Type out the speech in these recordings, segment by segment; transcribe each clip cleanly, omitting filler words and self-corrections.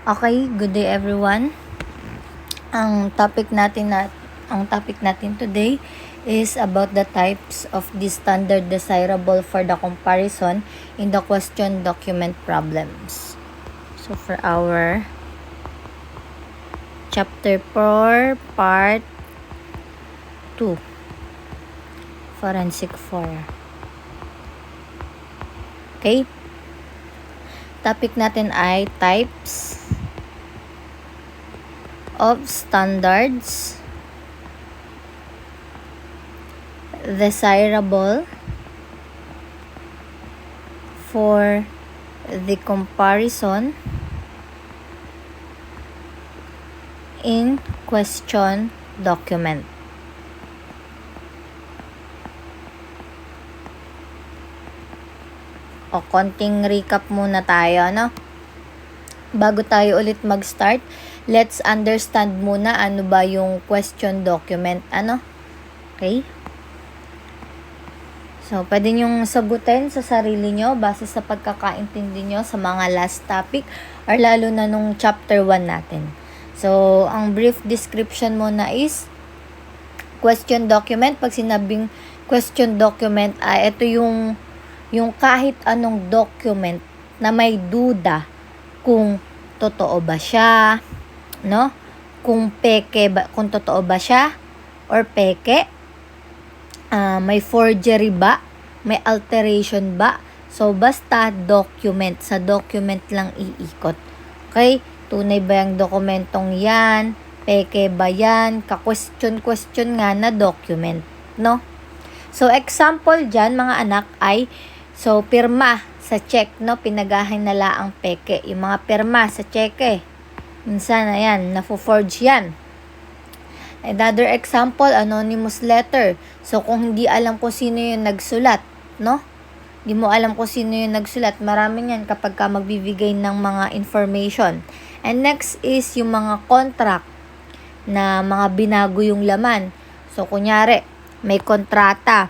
Okay, good day everyone. Ang topic natin today is about the types of the standard desirable for the comparison in the question document problems. So for our chapter 4, part 2, forensic 4. Okay? Topic natin ay types of standards desirable for the comparison in question document. O konting recap muna tayo, no? Bago tayo ulit mag-start, let's understand muna ano ba yung question document, Okay? So, pwede nyong sagutin sa sarili nyo base sa pagkakaintindi nyo sa mga last topic or lalo na nung chapter 1 natin. So, ang brief description muna is question document. Pag sinabing question document, ito yung kahit anong document na may duda kung totoo ba siya, no? Kung totoo ba siya or peke, may forgery ba, may alteration ba. So basta document, sa document lang iikot. Okay? Tunay ba yung dokumentong yan? Peke ba yan? Ka-question nga na document, no? So example dyan mga anak ay pirma sa check, no? Pinagahinala ang peke. Yung mga pirma sa cheque, minsan ayan, nafo-forge yan. Another example, anonymous letter. So kung hindi alam kung sino yung nagsulat, no? Hindi mo alam kung sino yung nagsulat, marami yan kapag ka magbibigay ng mga information. And next is yung mga contract na mga binago yung laman. So kunyari, may kontrata.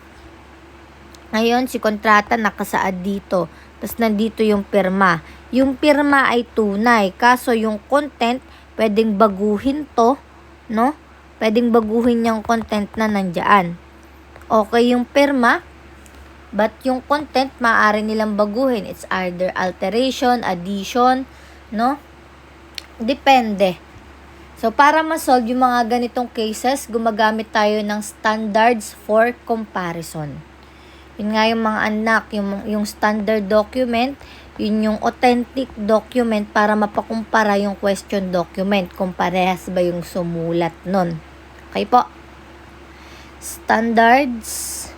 Ngayon, si kontrata nakasaad dito. Tapos nandito yung pirma. Yung pirma ay tunay. Kaso yung content, pwedeng baguhin to, no? Pwedeng baguhin yung content na nandyan. Okay yung pirma, but yung content, maaari nilang baguhin. It's either alteration, addition, no? Depende. So, para ma-solve yung mga ganitong cases, gumagamit tayo ng standards for comparison. Yun nga yung mga anak, yung standard document, yun yung authentic document para mapakumpara yung question document kung parehas ba yung sumulat nun. Okay po? Standards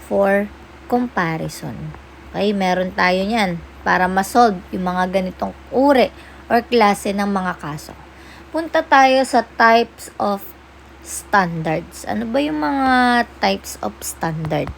for comparison. Okay, meron tayo niyan para ma-solve yung mga ganitong uri or klase ng mga kaso. Punta tayo sa types of standards. Ano ba yung mga types of standard?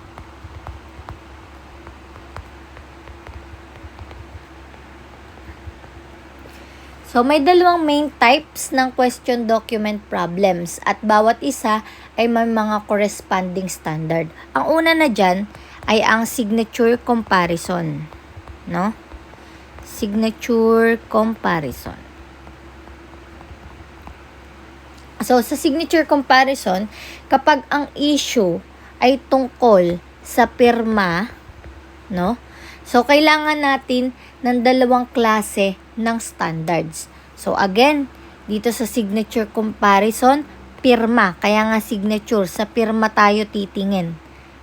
So, may dalawang main types ng question document problems at bawat isa ay may mga corresponding standard. Ang una na dyan ay ang signature comparison, no? Signature comparison. So, sa signature comparison, kapag ang issue ay tungkol sa pirma, no? So, kailangan natin ng dalawang klase ng standards. So, again, dito sa signature comparison, pirma. Kaya nga signature, sa pirma tayo titingin.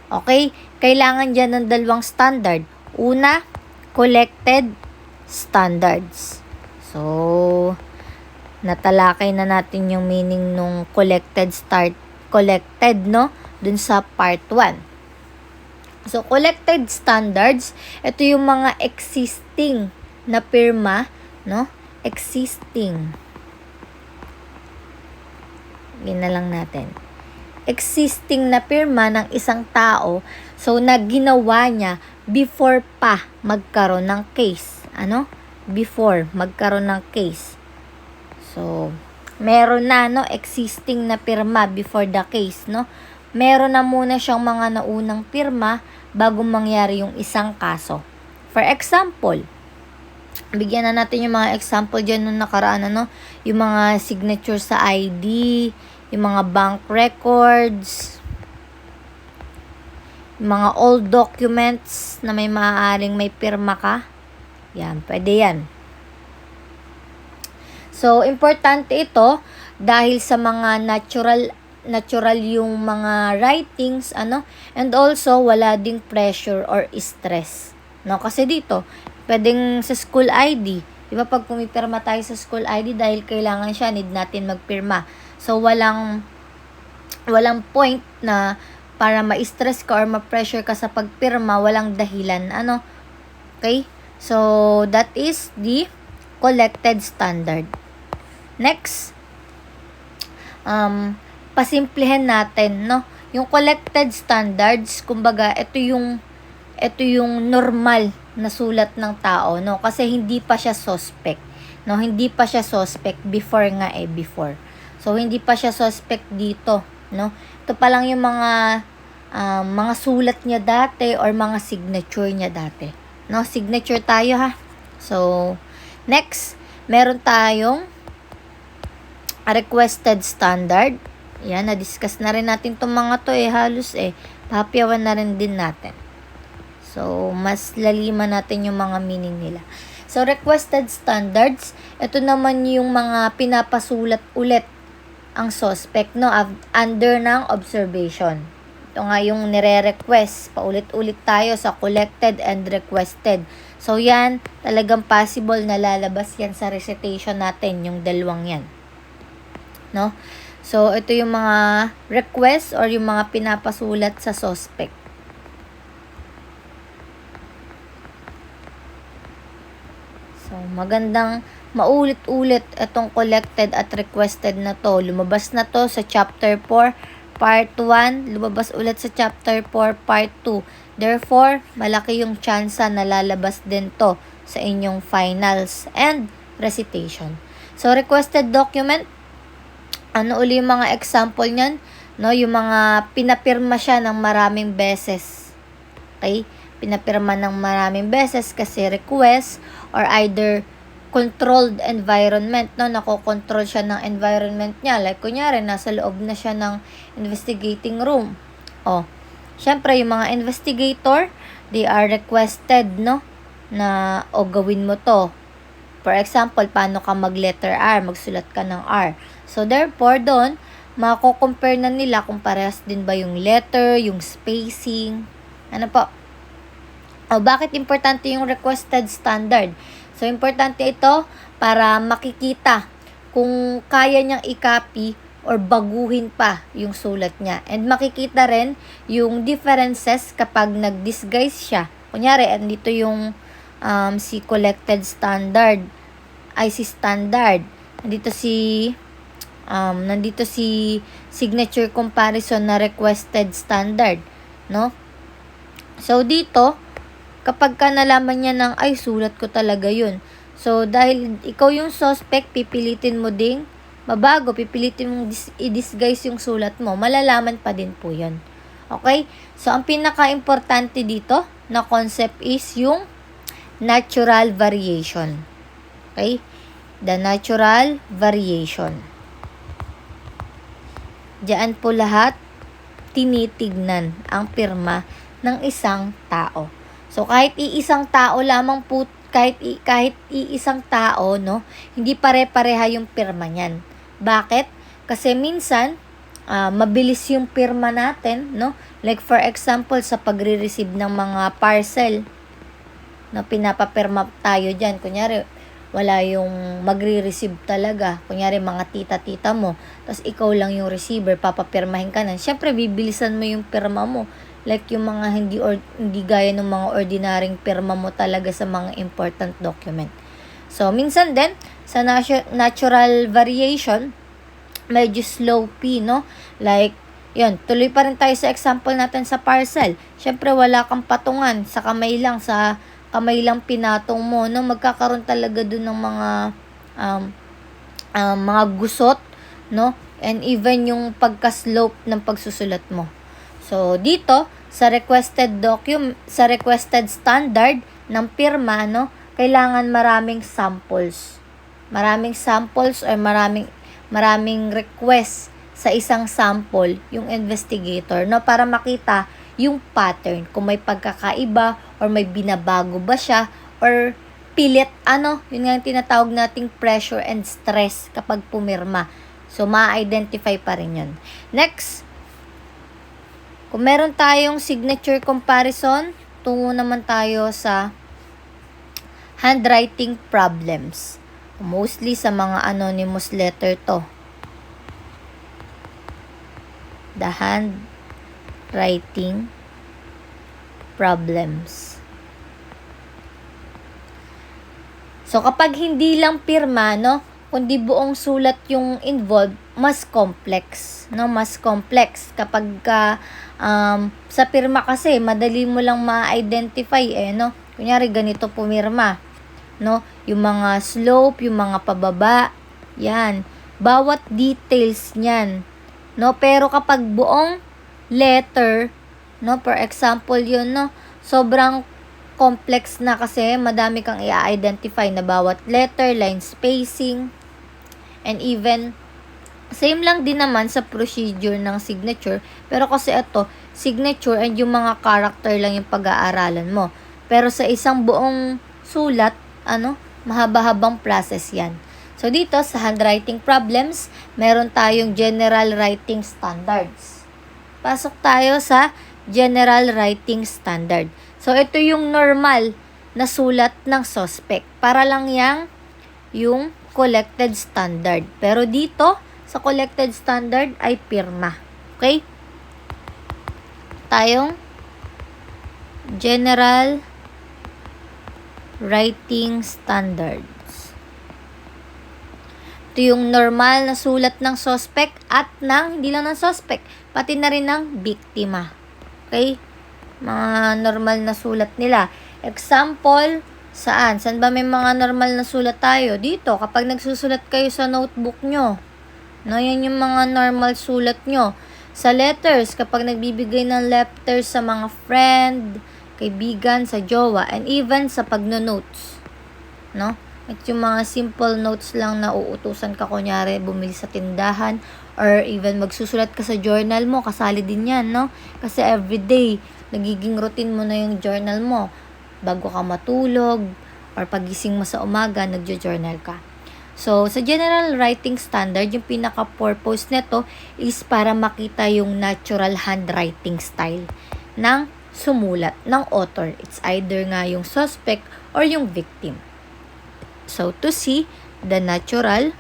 Okay? Kailangan dyan ng dalawang standard. Una, collected standards. So, natalakay na natin yung meaning nung collected, no? Dun sa part 1. So, collected standards, ito yung mga existing na pirma, no? Existing. Yun na lang natin. Existing na pirma ng isang tao, so, na ginawa niya before pa magkaroon ng case. Before magkaroon ng case. So, meron na, no? Existing na pirma before the case, no? Meron na muna siyang mga naunang pirma bago mangyari yung isang kaso. For example, Bigyan na natin yung mga example dyan nung nakaraan, ano, yung mga signature sa ID, yung mga bank records, yung mga old documents na may maaaring may pirma ka. Yan, pwede yan. So, importante ito dahil sa mga natural yung mga writings, ano, and also wala ding pressure or stress. No, kasi dito, pwedeng sa school ID, di ba pag pumipirma tayo sa school ID dahil kailangan siya, need natin magpirma. So, walang point na para ma-stress ka or ma-pressure ka sa pagpirma, walang dahilan, ano. Okay? So, that is the collected standard. Next, pasimplihan natin, no? Yung collected standards, kumbaga, ito yung normal na sulat ng tao, no? Kasi hindi pa siya suspect, no? Hindi pa siya suspect before nga before. So, hindi pa siya suspect dito, no? Ito pa lang yung mga sulat niya dati or mga signature niya dati, no? Signature tayo, ha? So, next, meron tayong requested standard. Yan, na-discuss na rin natin itong mga to halos papayawan na rin din natin. So, mas laliman natin yung mga meaning nila. So, requested standards, ito naman yung mga pinapasulat ulit ang suspect, no, under ng observation. Ito nga yung nire-request, paulit-ulit tayo sa collected and requested. So, yan, talagang possible na lalabas yan sa recitation natin, yung dalawang yan. No? So, ito yung mga request or yung mga pinapasulat sa suspect. So, magandang maulit-ulit itong collected at requested na to. Lumabas na to sa chapter 4, part 1. Lumabas ulit sa chapter 4, part 2. Therefore, malaki yung chance na lalabas din to sa inyong finals and recitation. So, requested document, ano uli yung mga example niyan? No, yung mga pinapirma siya ng maraming beses. Okay? Pinapirma ng maraming beses kasi request or either controlled environment, no? Nako-control siya ng environment niya. Like, kunyari, nasa loob na siya ng investigating room. Syempre, yung mga investigator, they are requested, no? Na, gawin mo to. For example, paano ka mag-letter R? Magsulat ka ng R. So, therefore, doon, mako-compare na nila kung parehas din ba yung letter, yung spacing. Ano po? Bakit importante yung requested standard? So, importante ito para makikita kung kaya niyang i-copy or baguhin pa yung sulat niya. And makikita rin yung differences kapag nag-disguise siya. Kunyari, andito yung si collected standard, si standard. Nandito si signature comparison na requested standard, no? So, dito, kapag ka nalaman niya ng, sulat ko talaga yun. So, dahil ikaw yung suspect, pipilitin mo ding mabago, pipilitin mong i-disguise yung sulat mo, malalaman pa din po yun. Okay? So, ang pinaka-importante dito na concept is yung natural variation. Okay? The natural variation. Diyan po lahat tinitignan ang pirma ng isang tao. So, kahit iisang tao lamang po, kahit iisang tao, no, hindi pare-pareha yung pirma niyan. Bakit? Kasi minsan, mabilis yung pirma natin, no? Like for example, sa pagre-receive ng mga parcel, no, pinapapirma tayo dyan. Kunyari, wala yung magre-receive talaga. Kunyari, mga tita-tita mo. Tapos, ikaw lang yung receiver. Papapirmahin ka na. Siyempre, bibilisan mo yung pirma mo. Like, yung mga hindi gaya ng mga ordinaryong pirma mo talaga sa mga important document. So, minsan din, sa natural variation, medyo slow P, no? Like, yun, tuloy pa rin tayo sa example natin sa parcel. Siyempre, wala kang patungan. Sa kamay lang pinatong mo, no? Magkakaroon talaga dun ng mga gusot, no? And even yung pagka-slope ng pagsusulat mo. So, dito, sa requested standard ng pirma, no? kailangan maraming samples. Maraming samples or maraming request sa isang sample yung investigator, no, para makita yung pattern, kung may pagkakaiba or may binabago ba siya or pilit, yun nga yung tinatawag nating pressure and stress kapag pumirma. So, ma-identify pa rin yun. Next, kung meron tayong signature comparison, tungo naman tayo sa handwriting problems. Mostly sa mga anonymous letter to. The handwriting problems. So, kapag hindi lang pirma, no, kundi buong sulat yung involved, mas complex, no, mas complex. Kapag sa pirma kasi, madali mo lang ma-identify, no. Kunyari, ganito pumirma, no, yung mga slope, yung mga pababa, yan. Bawat details niyan, no, pero kapag buong letter, no, for example yun, no, sobrang complex na kasi madami kang i-identify na bawat letter, line spacing, and even same lang din naman sa procedure ng signature, pero kasi ito, signature and yung mga character lang yung pag-aaralan mo. Pero sa isang buong sulat, mahaba-habang process yan. So, dito sa handwriting problems, meron tayong general writing standards. Pasok tayo sa general writing standard. So, ito yung normal na sulat ng suspect. Para lang yung collected standard. Pero dito, sa collected standard ay pirma. Okay? Tayong general writing standards. Ito yung normal na sulat ng suspect at hindi lang ng suspect, pati na rin ng biktima. Okay? Mga normal na sulat nila. Example, saan? Saan ba may mga normal na sulat tayo? Dito, kapag nagsusulat kayo sa notebook nyo. No, yan yung mga normal sulat nyo. Sa letters, kapag nagbibigay ng letters sa mga friend, kaibigan, sa jowa, and even sa pagno-notes. No? At yung mga simple notes lang na uutusan ka, kunyari, bumili sa tindahan, or even magsusulat ka sa journal mo, kasali din yan, no? Kasi everyday, nagiging routine mo na yung journal mo. Bago ka matulog, or pagising mo sa umaga, nagjo-journal ka. So, sa general writing standard, yung pinaka-purpose nito is para makita yung natural handwriting style ng sumulat ng author. It's either nga yung suspect or yung victim. So, to see the natural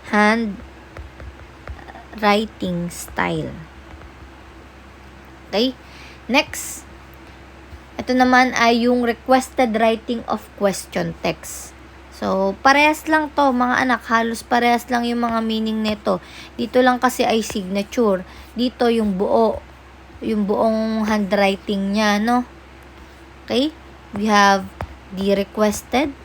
handwriting style. Okay? Next, ito naman ay yung requested writing of question text. So, parehas lang to mga anak. Halos parehas lang yung mga meaning nito. Dito lang kasi ay signature. Dito yung buong handwriting niya, no? Okay? We have the requested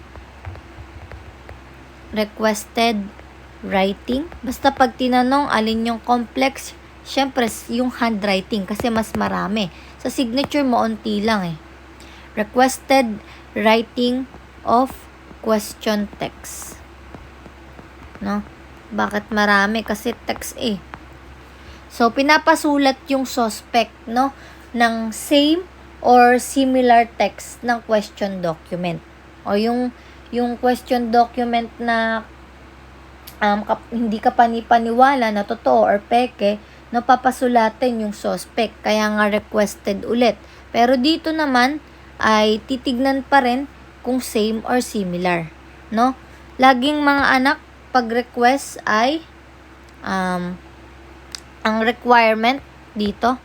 writing. Basta pag tinanong alin yung complex, syempre yung handwriting kasi mas marami. Sa signature mo, onti lang Requested writing of question text. No? Bakit marami? Kasi text So, pinapasulat yung suspect, no, ng same or similar text ng question document. O yung question document na hindi ka panipaniwala na totoo or peke, no, papasulatin yung suspect. Kaya nga requested ulit. Pero dito naman ay titignan pa rin kung same or similar, no? Laging mga anak, pag request ay ang requirement dito,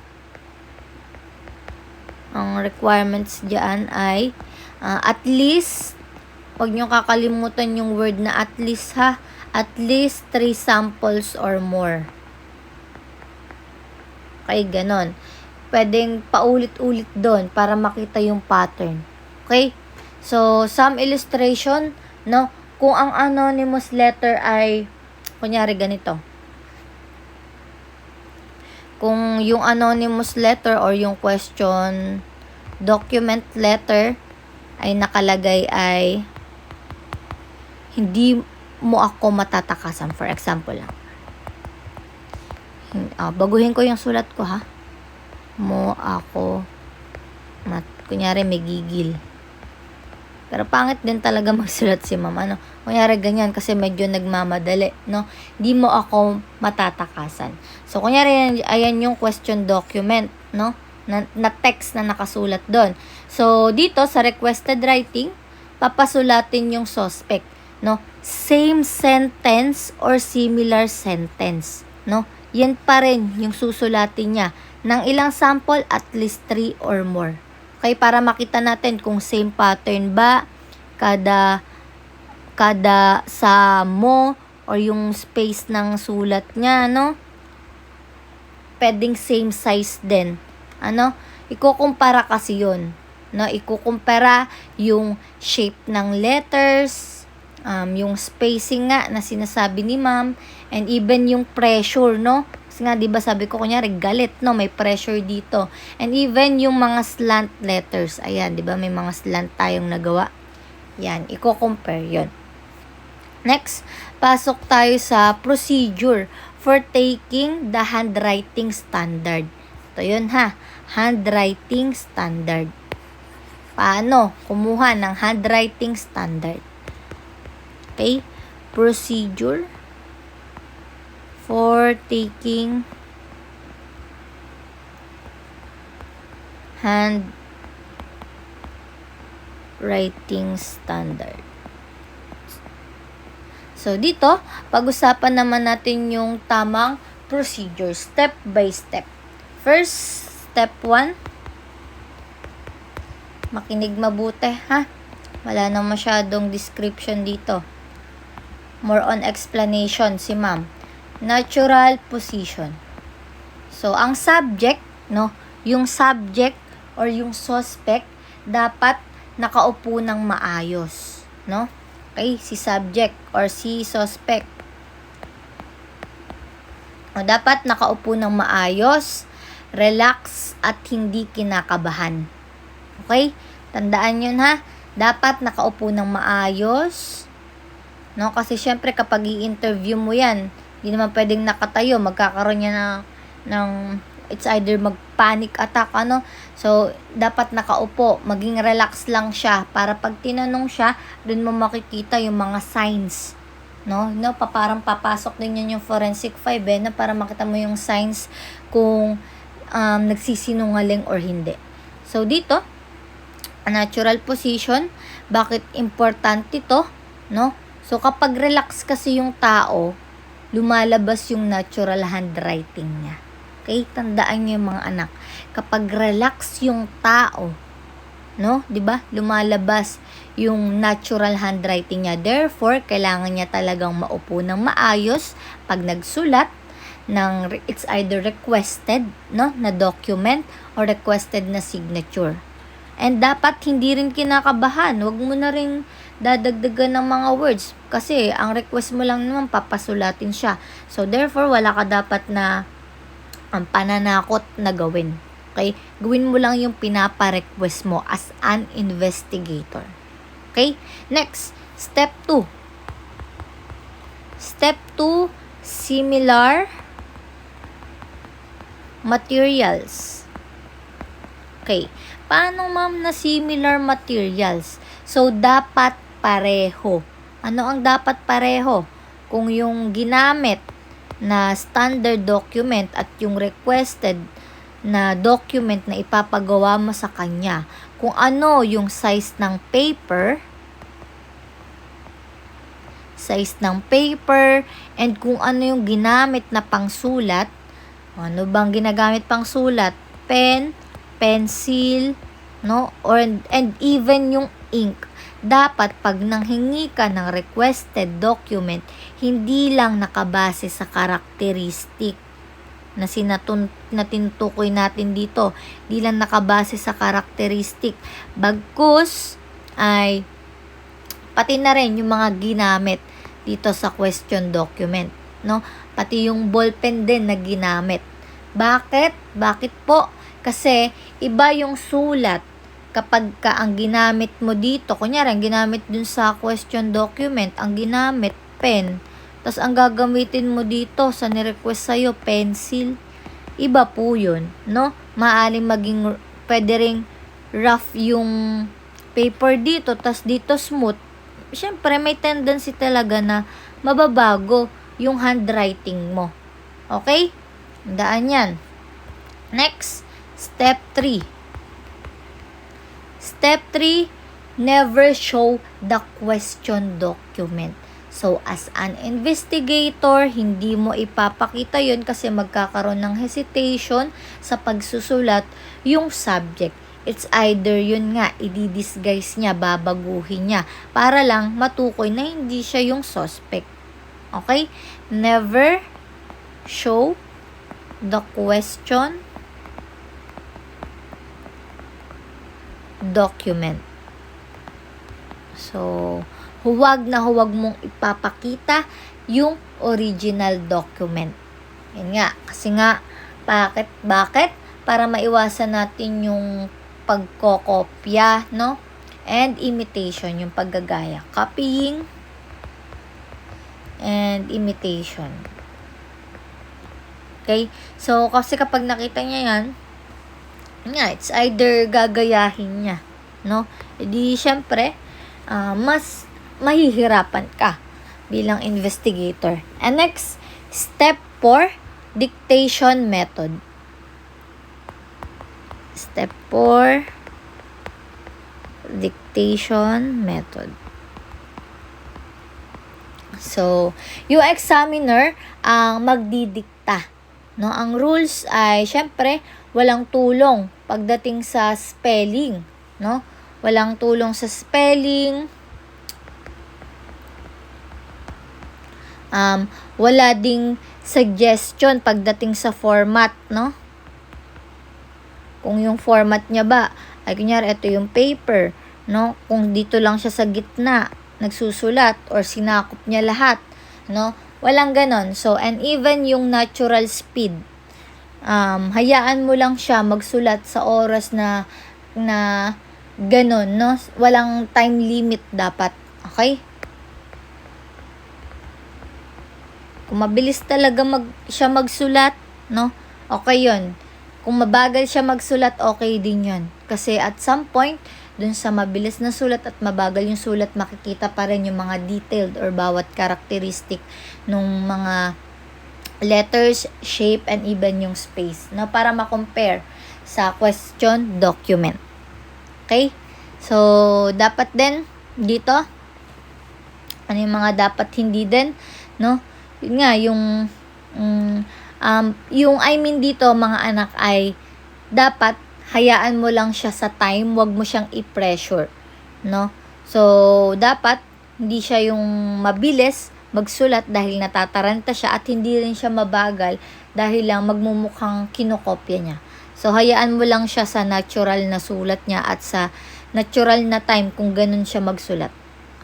ang requirements diyan ay at least, wag niyo kakalimutan yung word na at least at least 3 samples or more. Okay, ganon. Pwedeng paulit-ulit doon para makita yung pattern. Okay? So, some illustration, no? Kung ang anonymous letter ay, kunyari ganito. Kung yung anonymous letter or yung question document letter ay nakalagay ay hindi mo ako matatakasan. For example lang. Baguhin ko yung sulat ko ha. Mo ako kunyari may gigil. Pero pangit din talaga magsulat si ma'am. Kunyari ganyan kasi medyo nagmamadali, no? Hindi mo ako matatakasan. So, kunyari ayan yung question document, no? Na text na nakasulat doon. So, dito sa requested writing, papasulatin yung suspect, no? Same sentence or similar sentence, no? Yan pa rin yung susulatin niya. Ng ilang sample, at least 3 or more. Okay, para makita natin kung same pattern ba kada sa mo or yung space ng sulat niya, no? Pwedeng same size din. Ikukumpara kasi yun. No? Ikukumpara yung shape ng letters, yung spacing nga na sinasabi ni ma'am, and even yung pressure, no? Kasi nga, di ba sabi ko, kunyari, galit, no? May pressure dito. And even yung mga slant letters. Ayan, di ba? May mga slant tayong nagawa. Yan, i-compare yun. Next, pasok tayo sa procedure for taking the handwriting standard. Ito yun ha, handwriting standard. Paano kumuha ng handwriting standard? Okay, procedure for taking handwriting standard. So, dito, pag-usapan naman natin yung tamang procedure, step by step. First, step 1. Makinig mabuti, ha? Wala nang masyadong description dito. More on explanation si ma'am. Natural position. So, ang subject, no? Yung subject or yung suspect, dapat nakaupo ng maayos, no? Okay, si subject or si suspect. Dapat nakaupo ng maayos, relax, at hindi kinakabahan. Okay? Tandaan yun ha. Dapat nakaupo ng maayos. No? Kasi syempre kapag i-interview mo yan, hindi naman pwedeng nakatayo. Magkakaroon niya ng it's either mag-panic attack, So, dapat nakaupo. Maging relax lang siya. Para pag tinanong siya, dun mo makikita yung mga signs. No, parang papasok din yun yung forensic 5, para makita mo yung signs kung nagsisinungaling or hindi. So, dito, natural position. Bakit importante to? No? So, kapag relax kasi yung tao, lumalabas yung natural handwriting niya. Okay? Tandaan niyo yung mga anak. Kapag relax yung tao, no? 'Di ba? Lumalabas yung natural handwriting niya. Therefore, kailangan niya talagang maupo ng maayos pag nagsulat ng it's either requested, no, na document or requested na signature. And dapat hindi rin kinakabahan. Huwag mo na rin dadagdagan ng mga words kasi ang request mo lang naman papasulatin siya. So therefore wala ka dapat na pananakot na gawin. Okay? Gawin mo lang yung pinapa-request mo as an investigator. Okay? Next, step 2. Step 2, similar materials. Okay. Paano ma'am na similar materials? So, dapat pareho. Ano ang dapat pareho? Kung yung ginamit na standard document at yung requested na document na ipapagawa mo sa kanya, kung ano yung size ng paper, and kung ano yung ginamit na pangsulat, ano bang ginagamit pangsulat? Pen, pencil, no? And even yung ink. Dapat pag nanghingi ka ng requested document, hindi lang nakabase sa karakteristik na tinutukoy natin dito. Hindi lang nakabase sa karakteristik. Bagkus ay pati na rin yung mga ginamit dito sa question document, no? Pati yung ballpen din na ginamit. Bakit? Bakit po? Kasi iba yung sulat kapag ka ang ginamit mo dito, kunyari, ang ginamit dun sa question document, ang ginamit, pen, tapos ang gagamitin mo dito sa nirequest sa'yo, pencil, iba po yun, no? Maaaring pwede ring rough yung paper dito, tas dito smooth. Siyempre, may tendency talaga na mababago yung handwriting mo. Okay? Daan yan. Next, step 3. Step 3, never show the question document. So, as an investigator, hindi mo ipapakita yun kasi magkakaroon ng hesitation sa pagsusulat yung subject. It's either yun nga, i-disguise niya, babaguhin niya, para lang matukoy na hindi siya yung suspect. Okay? Never show the question document. So, huwag mong ipapakita yung original document. Yan nga, kasi nga, bakit? Para maiwasan natin yung pagkokopya, no? And imitation, yung paggagaya. Copying and imitation. Okay? So, kasi kapag nakita niya yan, it's either gagayahin niya, no? Edi, syempre, mas mahihirapan ka bilang investigator. And next, step 4, dictation method. Step 4, dictation method. So, yung examiner ang magdidikta, no? Ang rules ay, syempre, walang tulong pagdating sa spelling, no? Walang tulong sa spelling. Wala ding suggestion pagdating sa format, no? Kung yung format niya ba, ay kunyari, ito yung paper, no? Kung dito lang siya sa gitna, nagsusulat, or sinakop niya lahat, no? Walang ganon. So, and even yung natural speed, hayaan mo lang siya magsulat sa oras na ganon, no? Walang time limit dapat. Okay? Kung mabilis talaga siya magsulat, no? Okay yun. Kung mabagal siya magsulat, okay din yun. Kasi at some point, dun sa mabilis na sulat at mabagal yung sulat, makikita pa rin yung mga detailed or bawat characteristic nung mga letters, shape, and even yung space, no? Para ma-compare sa question document. Okay? So, dapat din dito, ano yung mga dapat hindi din, no? Yun nga, yung dito, mga anak, ay dapat hayaan mo lang siya sa time, wag mo siyang i-pressure, no? So, dapat hindi siya yung mabilis magsulat dahil natataranta siya, at hindi rin siya mabagal dahil lang magmumukhang kinokopya niya. So, hayaan mo lang siya sa natural na sulat niya at sa natural na time kung ganun siya magsulat.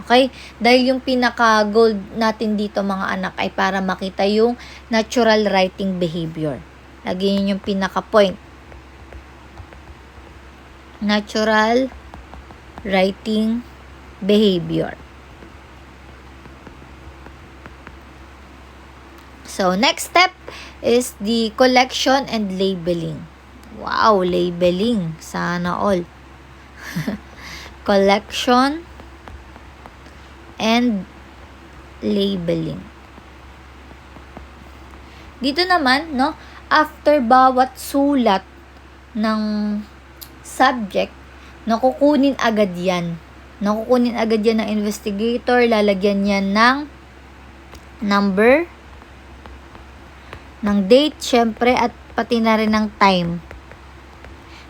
Okay? Dahil yung pinaka-goal natin dito, mga anak, ay para makita yung natural writing behavior. Lagi yun yung pinaka-point. Natural writing behavior. So, next step is the collection and labeling. Wow, labeling. Sana all. Collection and labeling. Dito naman, no, after bawat sulat ng subject, nakukunin agad yan. Nakukunin agad yan ng investigator, lalagyan yan ng number, ng date, syempre, at pati na rin ng time.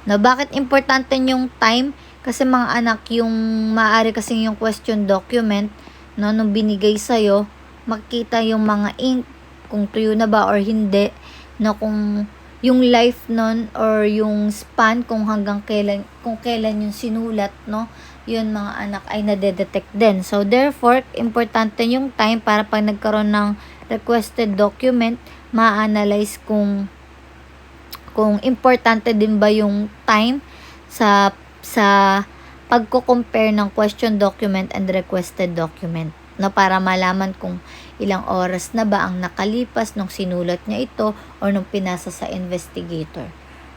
No, bakit importante yung time? Kasi mga anak, yung maaari kasi yung question document, no, nung binigay sa'yo, makikita yung mga ink, kung tuyo na ba or hindi, no, kung yung life nun or yung span, kung hanggang kailan, kung kailan yung sinulat, no, yun mga anak ay nadedetect din. So, therefore, importante yung time para pag nagkaroon ng requested document, ma-analyze kung importante din ba yung time sa sa pagko-compare ng question document and requested document, no, para malaman kung ilang oras na ba ang nakalipas nung sinulat niya ito or nung pinasa sa investigator.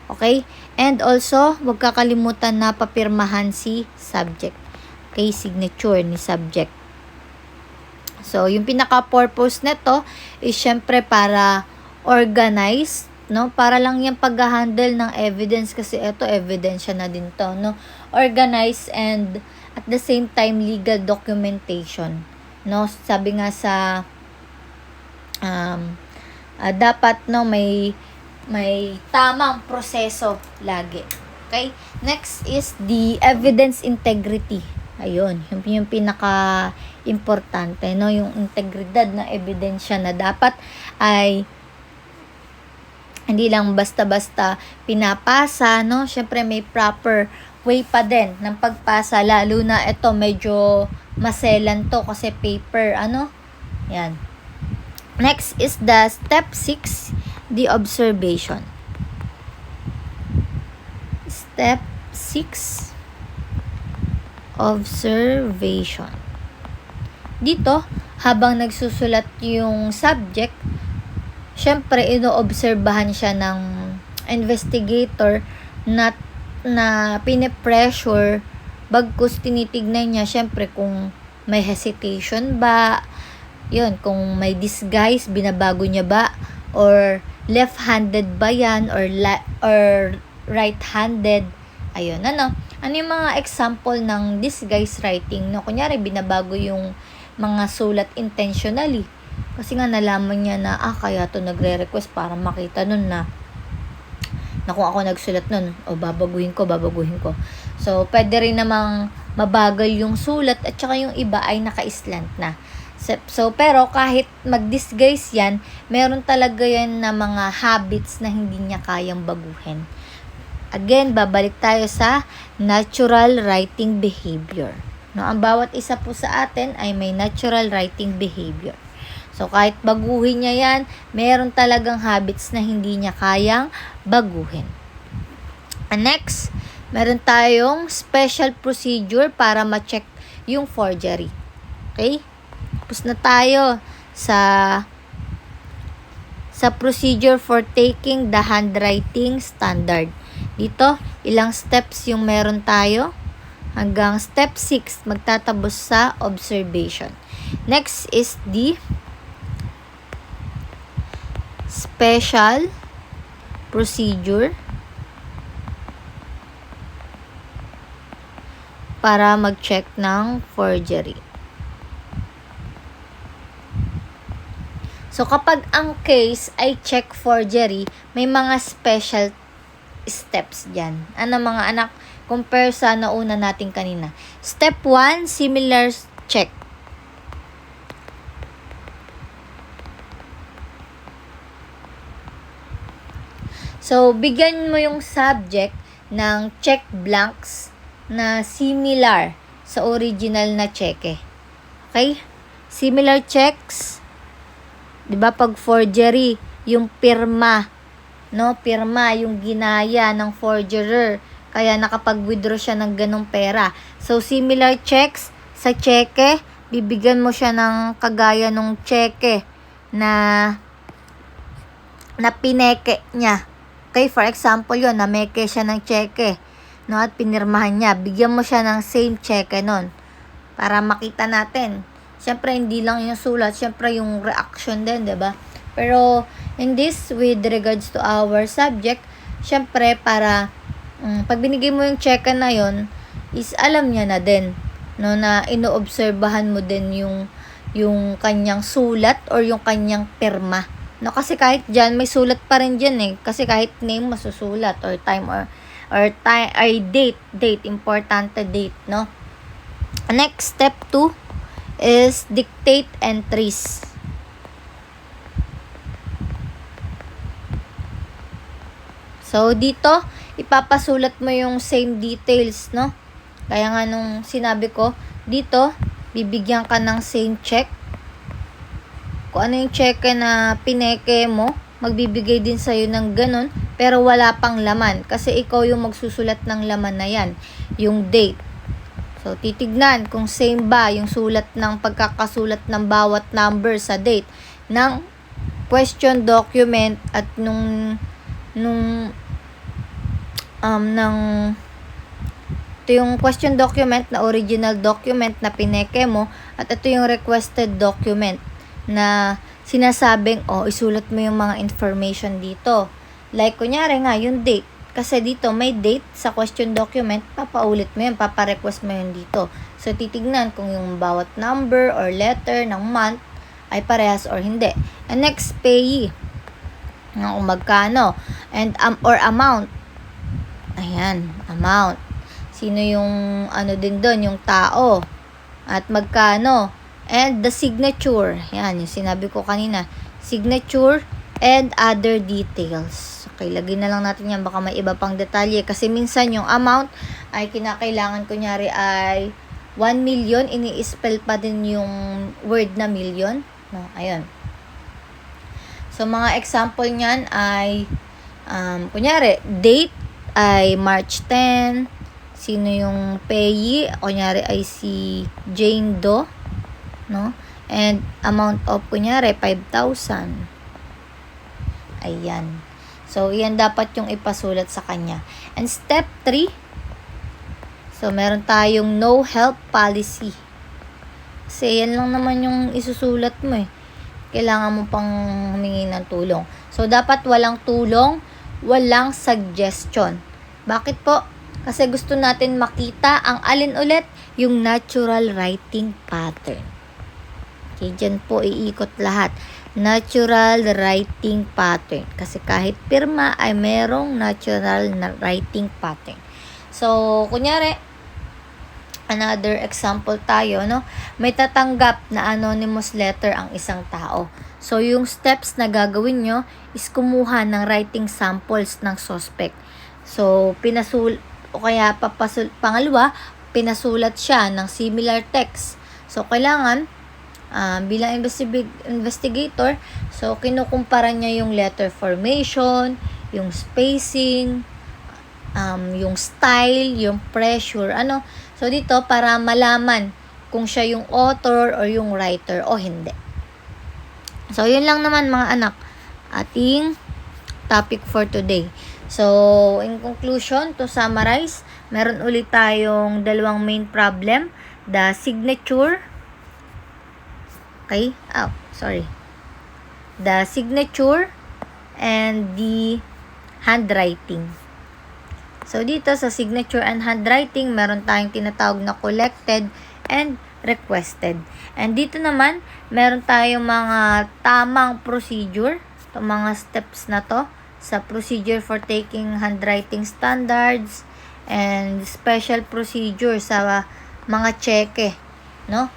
Okay? And also, huwag kakalimutan na papirmahan si subject. Okay? Signature ni subject. So, yung pinaka-purpose nito is syempre para organize, no? Para lang yung pag-handle ng evidence kasi ito ebidensya na din to, no? Organize and at the same time legal documentation, no? Sabi nga sa dapat, no, may tamang proseso lagi. Okay? Next is the evidence integrity. Ayun, yung pinaka-importante, no? Yung integridad na ebidensya na dapat ay hindi lang basta-basta pinapasa, no? Syempre may proper way pa din ng pagpasa, lalo na ito medyo maselan to kasi paper, ano? Yan. Next is the step 6, the observation. Step 6, observation. Dito, habang nagsusulat yung subject, syempre, ino-obserbahan siya ng investigator na pinipressure, bagkus tinitignan niya, syempre, kung may hesitation ba, yun, kung may disguise, binabago niya ba, or left-handed ba yan, or right-handed, ayun, ano yung mga example ng disguise writing, no? Kunyari, binabago yung mga sulat intentionally, kasi nga nalaman niya na, kaya to nagre-request para makita nun na kung ako nagsulat nun, babaguhin ko. So, pwede rin namang mabagal yung sulat at saka yung iba ay naka-slant na. So, pero kahit mag-disguise yan, meron talaga yan na mga habits na hindi niya kayang baguhin. Again, babalik tayo sa natural writing behavior. No, ang bawat isa po sa atin ay may natural writing behavior. So, kahit baguhin niya yan, meron talagang habits na hindi niya kayang baguhin. And next, meron tayong special procedure para ma-check yung forgery. Okay? Tapos na tayo sa procedure for taking the handwriting standard. Dito, ilang steps yung meron tayo. Hanggang step 6, magtatabos sa observation. Next is the special procedure para mag-check ng forgery. So, kapag ang case ay check forgery, may mga special steps dyan. Ano mga anak? Compare sa nauna natin kanina. Step 1, similar check. So, bigyan mo yung subject ng check blanks na similar sa original na cheque. Okay? Similar checks. 'Di ba pag forgery, yung pirma, no? Pirma yung ginaya ng forgerer. Kaya nakapag-withdraw siya ng ganong pera. So, similar checks sa cheque, bibigyan mo siya ng kagaya ng cheque na pineke niya. Okay, for example yun, nameke siya ng cheque, no, at pinirmahan niya. Bigyan mo siya ng same cheque nun para makita natin. Siyempre, hindi lang yung sulat, siyempre yung reaction din, diba? Pero, in this, with regards to our subject, siyempre, para pag binigay mo yung cheque na yon, is alam niya na din, no, na inoobserbahan mo din yung kanyang sulat or yung kanyang pirma. No, kasi kahit dyan, may sulat pa rin dyan eh. Kasi kahit name masusulat or time or time ay date, importante date, no? Next, step 2 is dictate entries. So, dito, ipapasulat mo yung same details, no? Kaya nga nung sinabi ko, dito, bibigyan ka ng same check. Kung ano yung check na pineke mo, magbibigay din sa'yo ng ganun, pero wala pang laman. Kasi ikaw yung magsusulat ng laman na yan. yung date. So, titignan kung same ba yung sulat ng pagkakasulat ng bawat number sa date ng question document at ito yung question document na original document na pineke mo at ito yung requested document na sinasabing, isulat mo yung mga information dito. Like, kunyari nga, yung date. Kasi dito, may date sa question document, papaulit mo yun, paparequest mo yun dito. So, titignan kung yung bawat number or letter ng month ay parehas or hindi. And next, payee. Kung magkano. And, or amount. Ayan, amount. Sino yung, din doon, yung tao. At magkano. And the signature. Yan, yung sinabi ko kanina. Signature and other details. Okay, lagay na lang natin yan. Baka may iba pang detalye. Kasi minsan yung amount ay kinakailangan, kunyari ay 1 million. Ini-spell pa din yung word na million. No, ayun. So, mga example nyan ay, kunyari, date ay March 10. Sino yung payee? Kunyari ay si Jane Doe. No? And amount of, kunyari, 5,000. Ayan. So, yan dapat yung ipasulat sa kanya. And step 3, so, meron tayong no help policy. Kasi yan lang naman yung isusulat mo eh. Kailangan mo pang humingi ng tulong. So, dapat walang tulong, walang suggestion. Bakit po? Kasi gusto natin makita ang alin ulit, yung natural writing pattern. Okay, dyan po iikot lahat. Natural writing pattern. Kasi kahit pirma ay merong natural na writing pattern. So, kunyari, another example tayo, no? May tatanggap na anonymous letter ang isang tao. So, yung steps na gagawin nyo is kumuha ng writing samples ng suspect. So, pangalawa, pinasulat siya ng similar text. So, kailangan, bilang investigator, so kinukumpara niya yung letter formation, yung spacing, yung style, yung pressure, So, dito, para malaman kung siya yung author or yung writer o hindi. So, yun lang naman mga anak, ating topic for today. So, in conclusion, to summarize, meron ulit tayong dalawang main problem. The signature, the signature and the handwriting. So, dito sa signature and handwriting, meron tayong tinatawag na collected and requested. And dito naman, meron tayong mga tamang procedure, itong mga steps na to, sa procedure for taking handwriting standards and special procedure sa mga cheque, no?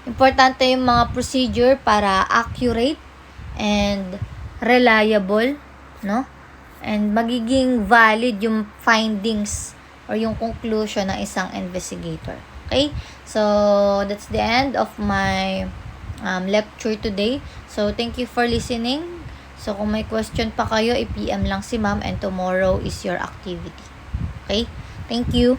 Importante yung mga procedure para accurate and reliable, no? And magiging valid yung findings or yung conclusion ng isang investigator. Okay? So, that's the end of my lecture today. So, thank you for listening. So, kung may question pa kayo, i-PM lang si ma'am and tomorrow is your activity. Okay? Thank you.